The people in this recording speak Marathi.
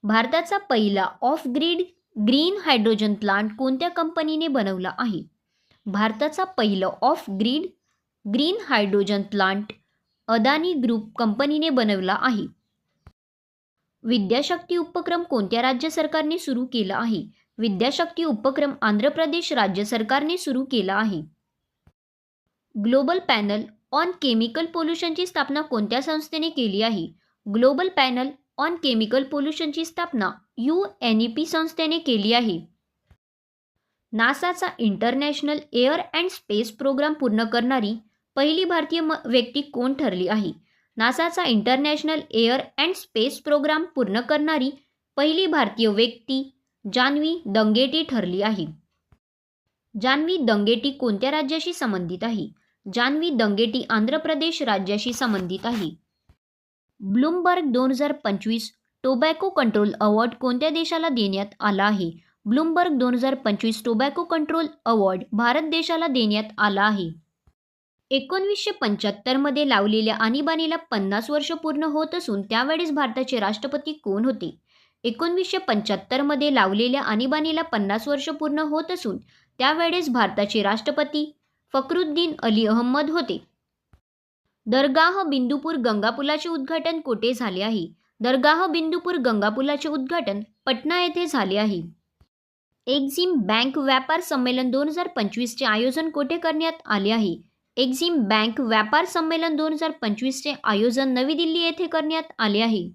भारताचा पहिला off grid green hydrogen plant कोणत्या कंपनीने बनवला आहे? भारताचा पहिलं off grid green hydrogen plant Adani group कंपनीने बनवला आहे. विद्याशक्ती उपक्रम कोणत्या राज्य सरकारने सुरू केला आहे? विद्याशक्ती उपक्रम आंध्र प्रदेश राज्य सरकारने सुरू केला आहे. ग्लोबल पॅनल ऑन केमिकल पोल्युशनची स्थापना कोणत्या संस्थेने केली आहे? ग्लोबल पॅनल ऑन केमिकल पोल्युशनची स्थापना UNEP संस्थेने केली आहे. नासाचा international air and space programme पूर्ण करणारी पहिली भारतीय व्यक्ती कोण ठरली आहे? नासाचा international air and space programme पूर्ण करणारी पहिली भारतीय व्यक्ती जान्हवी दंगेटी ठरली आहे. जान्हवी दंगेटी कोणत्या राज्याशी संबंधित आहे? जान्हवी दंगेटी आंध्र प्रदेश राज्याशी संबंधित आहे. ब्लूमबर्ग 2025 टोबॅको कंट्रोल अवॉर्ड कोणत्या देशाला देण्यात आला आहे? Bloomberg 2025 tobacco control award Bharat देशाला देण्यात आला आहे. 1975 मध्ये लावलेल्या आणीबाणीला 50 वर्ष पूर्ण होत असून त्यावेळेस भारताचे राष्ट्रपती कोण होते? 1975 मध्ये लावलेल्या आणीबाणीला 50 वर्ष पूर्ण होत असून त्यावेळेस भारताचे राष्ट्रपती फखरुद्दीन अली अहमद होते. दरगाह बिंदुपूर गंगापुलाचे उद्घाटन कोठे झाले आहे? दरगाह बिंदुपूर गंगापुलाचे उद्घाटन पटना येथे झाले आहे. एक्झिम बँक व्यापार संमेलन 2025 चे आयोजन कोठे करण्यात आले आहे? एक्झिम बँक व्यापार संमेलन 2025 चे आयोजन नवी दिल्ली येथे करण्यात आले आहे.